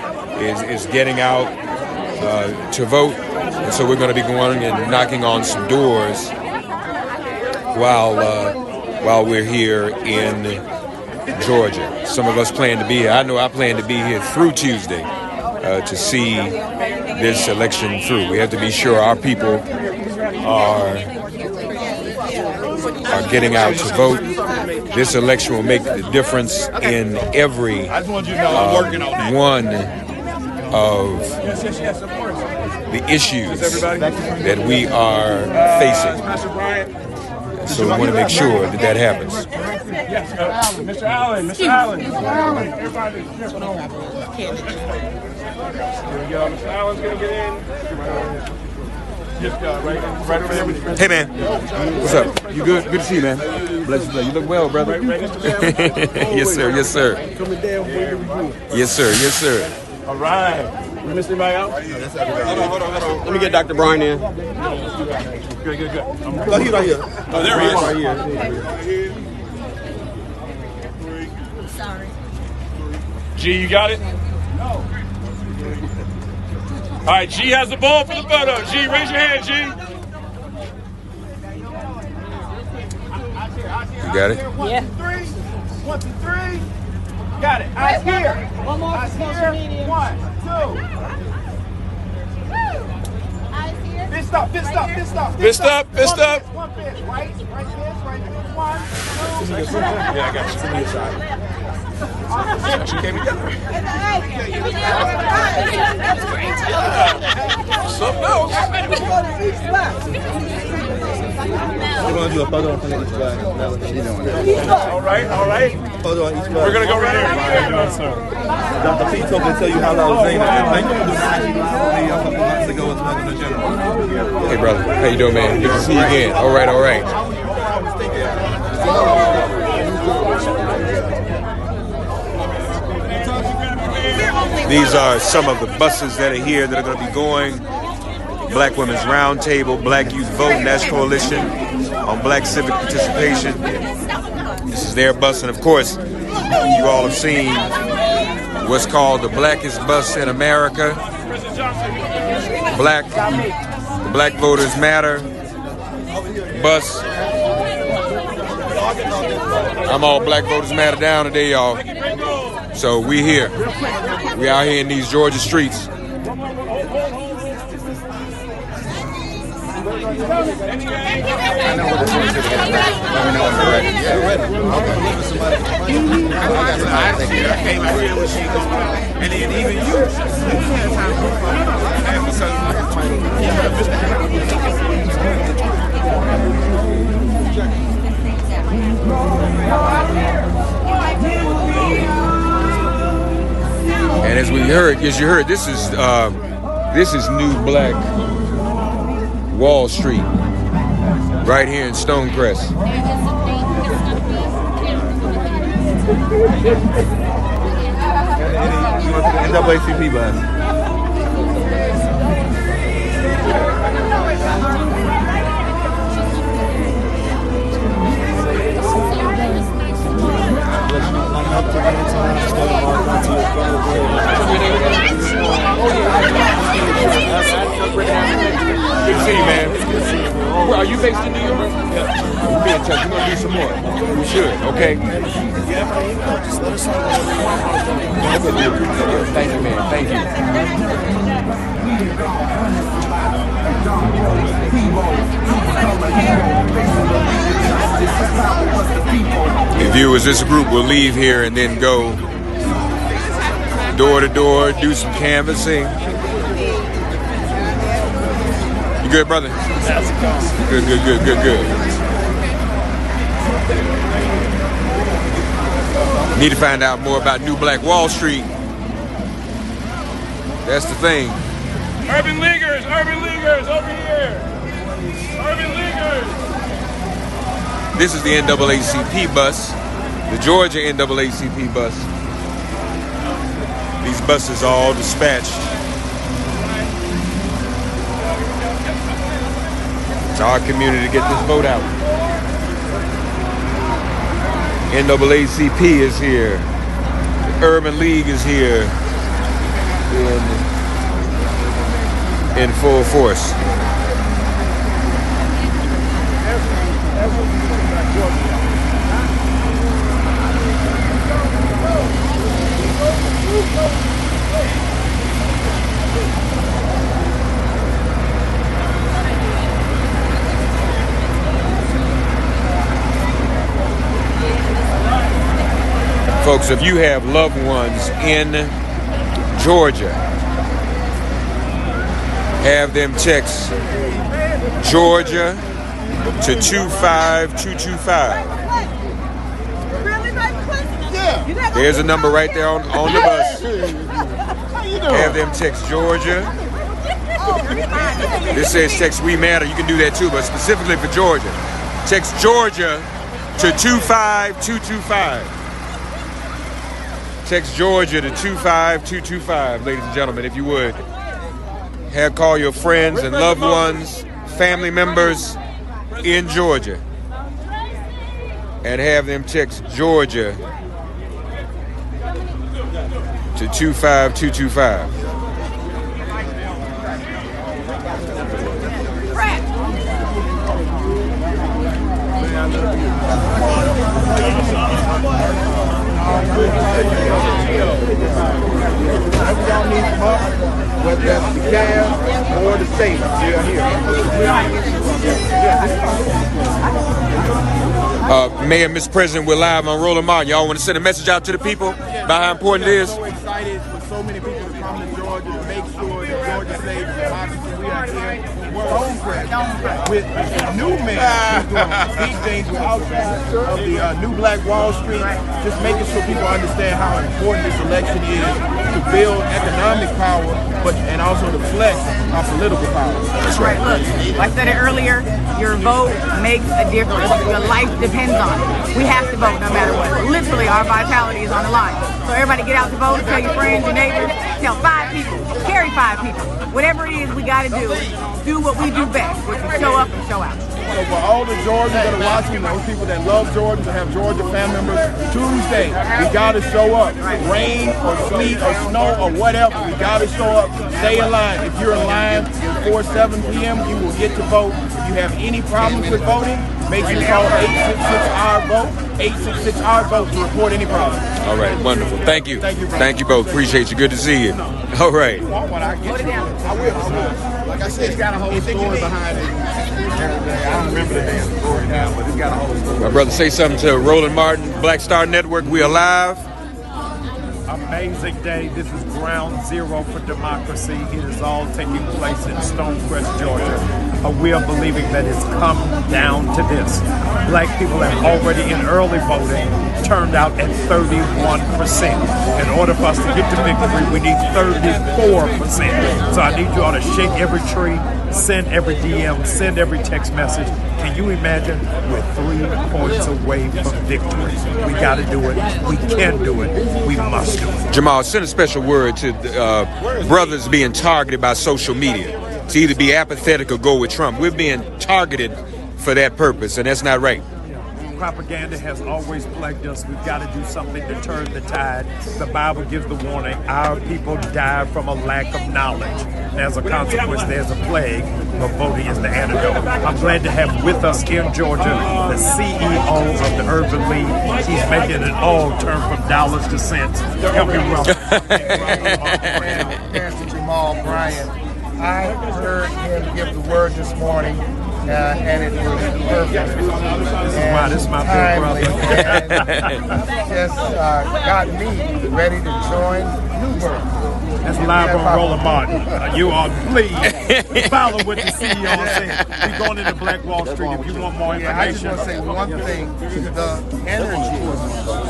getting out to vote. And so we're going to be going and knocking on some doors while we're here in Georgia. Some of us plan to be here. I know I plan to be here through Tuesday to see this election through. We have to be sure our people are getting out to vote. This election will make the difference in every one of the issues that we are facing. So we want to make sure that that happens. Mr. Allen, Mr. Allen. Everybody, Mr. Allen's going to get in. Just right over there with you. Hey, man. What's up? You good? Good to see you, man. Bless you. You look well, brother. Yes, sir. Yes, sir. Yes, sir. Yes, sir. All right. We missed anybody out? Hold on. Let me get Dr. Brian in. Good. Oh, he's right here. Oh, there he is. Right here. Sorry. G, you got it? No. All right, G has the ball for the photo. G, raise your hand, G. You got it? Yeah. 1, 2, 3. Got it. Eyes here. One more. Eyes here. 1, 2. Eyes here. Fist up. Fist up. Fist up. Fist up. Fist up. One fist. Right. Right fist. Right fist. 1, 2. Yeah, I got you. Give me a shot. Actually came together. Something else. We're going to do a photo on each flag. All right. Photo on each flag. We're going to go right here. Dr. P told me to tell you how loud Zane is. Thank you for doing a couple months ago as well as the general. Hey, brother. How you doing, man? Good to see you again. All right. These are some of the buses that are here that are going to be going. Black Women's Roundtable, Black Youth Vote, and that's Coalition on Black Civic Participation. This is their bus, and of course, you all have seen what's called the blackest bus in America. The Black Voters Matter bus. I'm all Black Voters Matter down today, y'all. So we here. We out here in these Georgia streets. And as you heard, this is New Black Wall Street, right here in Stonecrest. NAACP bus. Good to see you, man. Well, are you based in New York? Yeah. We'll be in touch. We're gonna do some more. We should, okay? Just let us know. Thank you, man. Thank you. Viewers, this group will leave here and then go door to door, do some canvassing. You good, brother? Good. Need to find out more about New Black Wall Street. That's the thing. Urban Leaguers, over here. Urban Leaguers. This is the NAACP bus, the Georgia NAACP bus. These buses are all dispatched. It's our community to get this vote out. NAACP is here. The Urban League is here in full force. Folks, if you have loved ones in Georgia, have them text Georgia to 25225. There's a number right there on the bus. Have them text Georgia. This says text We Matter. You can do that too, but specifically for Georgia, text Georgia to 25225. Text Georgia to 25225, ladies and gentlemen, if you would. Call your friends and loved ones, family members in Georgia, and have them text Georgia to 25225. Whether that's the cab or the safe, they're here. Mayor, Mr. President, we're live on Roland Martin. Y'all want to send a message out to the people about how important it is? We're so excited for so many people to come to Georgia to make sure that Georgia saves. Obviously, we are here with a new mayor who's doing big things with outreach of the New Black Wall Street, just making sure people understand how important this election is to build economic power, and also to flex our political power. That's right. Look, I said it earlier, your vote makes a difference. Your life depends on it. We have to vote no matter what. Literally, our vitality is on the line. So everybody get out to vote, tell your friends, your neighbors, tell 5 people, carry 5 people. Whatever it is we got to do what we do best, which is show up and show out. So for all the Georgians that are watching, those people that love Georgia, that have Georgia family members, Tuesday, we got to show up. Rain or sleet or snow or whatever, we got to show up. Stay in line. If you're in line before 7 p.m., you will get to vote. If you have any problems with voting, Make sure you call 866-OUR-VOTE, 866-OUR-VOTE to report any problem. All right, wonderful. Thank you. Thank you, brother. Thank you both. Appreciate you. Good to see you. All right. When I get you, I will. Like I said, it's got a whole story behind it. I don't remember the damn story now, but it's got a whole story. My brother, say something to Roland Martin, Black Star Network. We are live. Amazing day. This is ground zero for democracy. It is all taking place in Stonecrest, Georgia. We are believing that it's come down to this. Black people have already in early voting turned out at 31%. In order for us to get to victory, we need 34%. So I need you all to shake every tree, send every DM, send every text message. Can you imagine? We're 3 points away from victory. We got to do it. We can do it. We must do it. Jamal, send a special word to brothers being targeted by social media. To either be apathetic or go with Trump. We're being targeted for that purpose, and that's not right. Propaganda has always plagued us. We've got to do something to turn the tide. The Bible gives the warning, our people die from a lack of knowledge. And as a consequence, there's a plague, but voting is the antidote. I'm glad to have with us in Georgia the CEO of the Urban League. He's making it all turn from dollars to cents. Help me welcome Pastor Jamal Bryant. I heard him give the word this morning, and it was perfect. This is my big brother. Just got me ready to join Newburgh. That's live on Roland Martin. You are please follow what the CEO said. We're going into Black Wall Street if you want more information. I just want to say one thing. The energy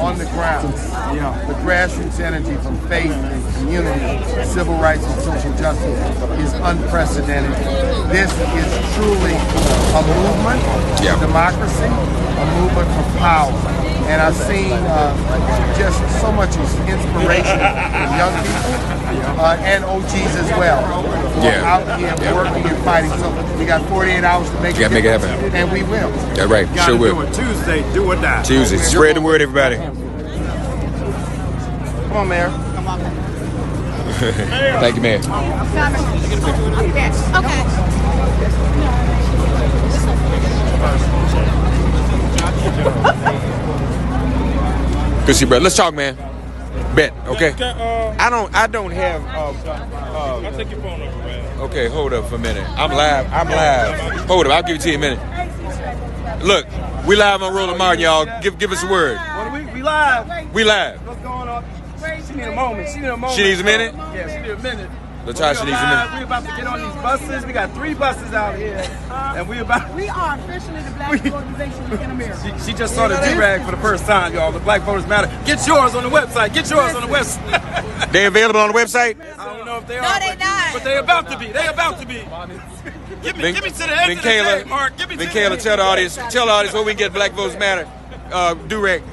on the ground, the grassroots energy from faith and community, civil rights and social justice is unprecedented. This is truly a movement for democracy, a movement for power. And I've seen just so much inspiration from young people and OGs as well. Who are out here working and fighting. So we got 48 hours to make it happen. And we will. That's right. Sure will. Do it Tuesday. Do or die. Tuesday. Spread the word, everybody. Come on, Mayor. Thank you, Mayor. Good to see you, brother. Let's talk, man. Bet, okay? I don't have. I'll take your phone over, man. Okay, hold up for a minute. I'm live. Hold up, I'll give it to you in a minute. Look, we live on Roland Martin, y'all. Give us a word. We live. We live. What's going on? She need a moment. She needs a minute? Yeah, she needs a minute. Latasha needs a minute. We're about to get on these buses. We got 3 buses out here. And we are officially the Black organization in America. She just saw the do-rag for the first time, y'all. The Black Voters Matter. Get yours on the website. Get yours on the website. They available on the website? I don't know if they are. No, they're not. But they about to be. They about to be. Give me to the end of the day, Mark. Give me to the end. Tell the audience where we can get Black Voters Matter do-rag.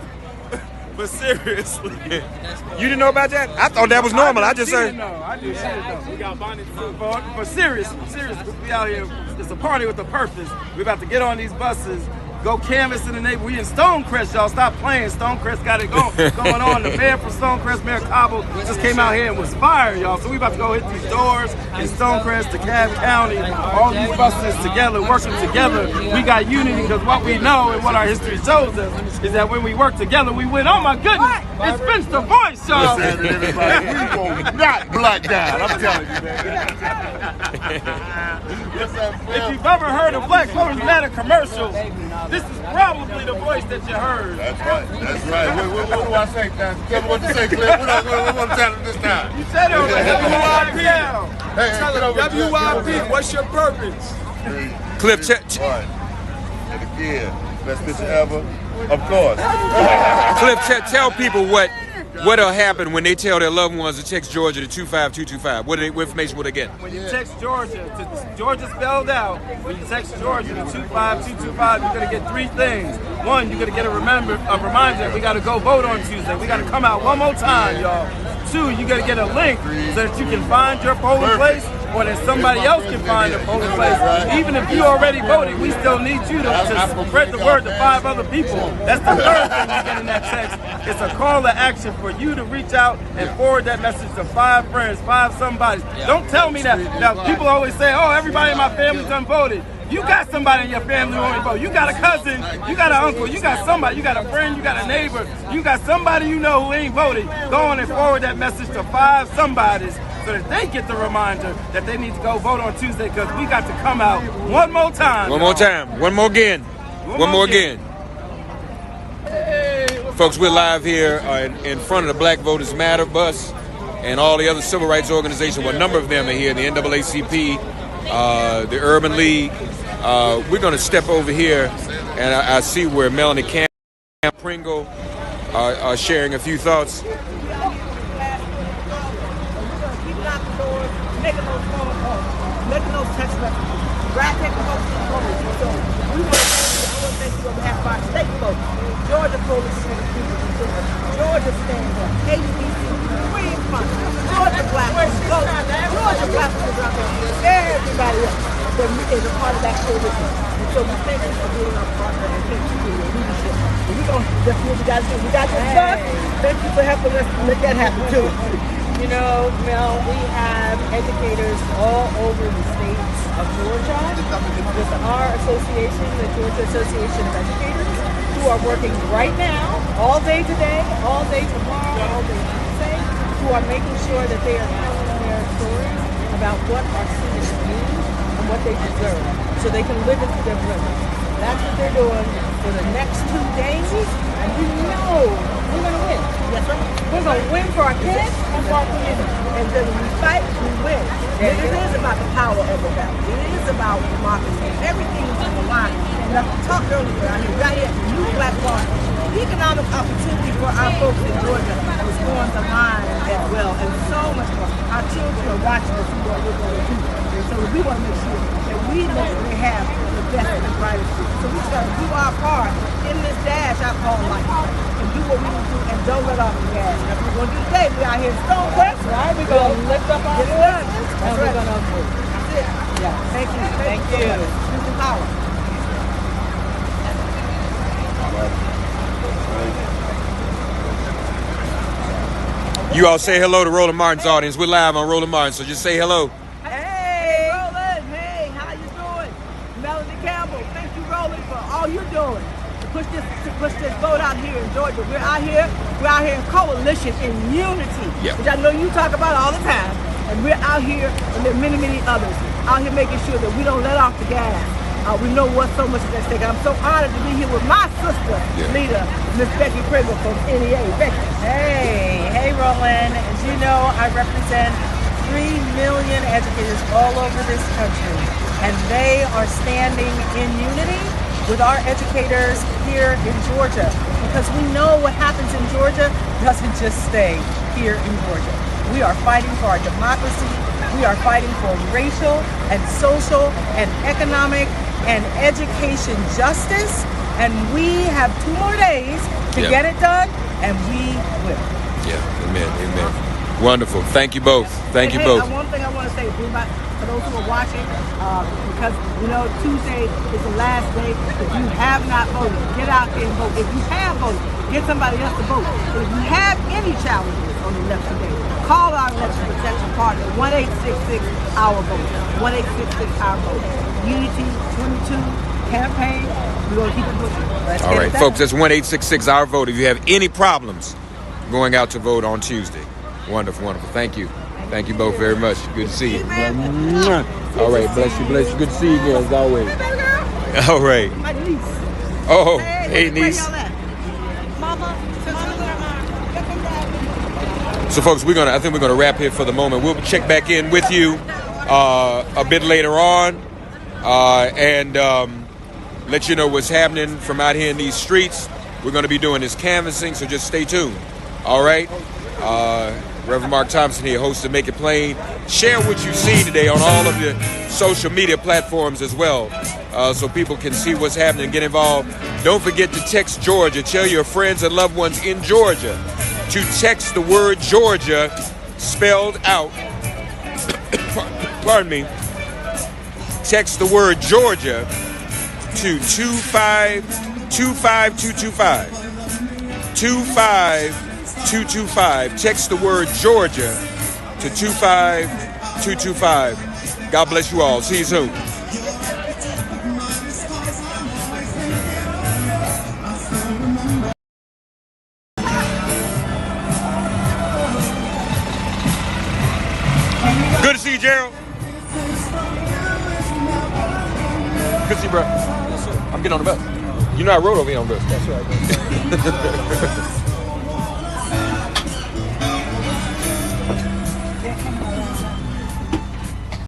But seriously. You didn't know about that? I thought that was normal. I just heard. I just said we got bonded but seriously, we out here. It's a party with a purpose. We're about to get on these buses, go canvas in the neighborhood. We in Stonecrest, y'all. Stop playing. Stonecrest got it going on. The mayor from Stonecrest, Mayor Cobble, just came out here and was fired, y'all. So we about to go hit these doors in Stonecrest, DeKalb County, all these buses together, working together. We got unity because what we know and what our history shows us is that when we work together, we win. Oh my goodness, it's Vince the Voice, y'all. We will not black down. I'm telling you, man. If you've ever heard a Black Voters Matter commercial, this is probably the voice that you heard. That's right. That's right. What do I say, Pastor? Tell me what to say, Cliff. What want to tell him this time? You said it on WYP. Hey, WYP, what's your purpose? Cliff, and again, best picture ever. Of course. Cliff, tell people what'll happen when they tell their loved ones to text Georgia to 25225. What information will they get? When you text Georgia, to Georgia spelled out, when you text Georgia to 25225, you're going to get 3 things. One, you're going to get a reminder that we got to go vote on Tuesday. We got to come out one more time, y'all. 2, you're going to get a link so that you can find your polling place, or that somebody else can find a polling place. Even if you already voted, we still need you to spread the word to 5 other people. That's the 3rd thing you get in that text. It's a call to action for you to reach out and forward that message to 5 friends, 5 somebody. Don't tell me that. Now, people always say, oh, everybody in my family done voted. You got somebody in your family who only vote. You got a cousin, you got an uncle, you got somebody, you got a friend, you got a neighbor, you got somebody you know who ain't voted. Go on and forward that message to 5 somebodies so that they get the reminder that they need to go vote on Tuesday, because we got to come out one more time. One more time. One more again. One more again. Folks, we're live here in front of the Black Voters Matter bus and all the other civil rights organizations. Well, a number of them are here, the NAACP, the Urban League. We're going to step over here, and I see where Melanie Camp Pringle are sharing a few thoughts. Making those phone calls, making those text messages, taking folks to the polls. So we want to thank you on behalf of our state folks. Georgia Coalition of People, Georgia Stand Up, HBC, Freedom Fund, Georgia Black Vote, Georgia Black Voters out there, everybody else that is a part of that coalition. And so we thank you for being our partner and thank you for your leadership. And we're going to just do what we got to do. We got this done. Thank you for helping us make that happen too. You know, Mel, we have educators all over the states of Georgia. With our association, the Georgia Association of Educators, who are working right now, all day today, all day tomorrow, all day Tuesday, who are making sure that they are telling their stories about what our students need and what they deserve, so they can live into their privilege. That's what they're doing for the next 2 days, and we know we're going to win. Yes, sir. We're going to win for our kids and for our community. And then when we fight, we win. And it is about the power of the ballot. It is about democracy. Everything is on the line. And I talked earlier, I mean, right here, new Black Party. Economic opportunity for our folks in Georgia is on the line as well, and so much more. Our children are watching to see what we're going to do. And so we want to make sure that we know that we have the best and the brightest. So we got to do our part in this dash I call life, and do what we need to do, and don't let off the gas. That's what we're going to do today. We out here in Stonecrest, right? We're going to lift up our voice, and we're going to move. That's it. Yeah. Thank you. Thank you. Use the power. You all say hello to Roland Martin's audience. We're live on Roland Martin, so just say hello. Hey, Roland. Hey, how you doing? Melanie Campbell. Thank you, Roland, for all you're doing to push this vote out here in Georgia. We're out here in coalition, in unity, which I know you talk about all the time. And we're out here, and there are many, many others, out here making sure that we don't let off the gas. We know what so much is at stake. I'm so honored to be here with my sister, leader, Miss Becky Pringle from NEA. Becky. Hey, Roland. As you know, I represent 3 million educators all over this country, and they are standing in unity with our educators here in Georgia, because we know what happens in Georgia doesn't just stay here in Georgia. We are fighting for our democracy. We are fighting for racial and social and economic and education justice, and we have 2 more days to get it done, and we will. Yeah, amen, amen. Wonderful. Thank you both. Thank you both. One thing I want to say for those who are watching, because you know Tuesday is the last day. If you have not voted, get out there and vote. If you have voted, get somebody else to vote. And if you have any challenges on election day, call our election protection partner, 1-866-OUR-VOTE. 1-866-OUR-VOTE. Unity 22 campaign. We're going to keep it pushing. All right, folks, that's 1-866-OUR-VOTE. If you have any problems going out to vote on Tuesday. Wonderful, wonderful. Thank you. Thank you both very much. Good to see you. All right, bless you, bless you. Good to see you again, as always. All right. My niece. Oh, hey niece. So, folks, I think we're gonna wrap here for the moment. We'll check back in with you a bit later on, and let you know what's happening from out here in these streets. We're going to be doing this canvassing, so just stay tuned. All right? Reverend Mark Thompson here, host of Make It Plain. Share what you've seen today on all of the social media platforms as well, so people can see what's happening and get involved. Don't forget to text Georgia. Tell your friends and loved ones in Georgia to text the word Georgia spelled out. Pardon me. Text the word Georgia to 25225. 25225. Text the word Georgia to 25225. God bless you all. See you soon. Good to see you, Gerald. Good to see you, bro. Yes, sir. I'm getting on the bus. You know I rode over here on the bus. That's right.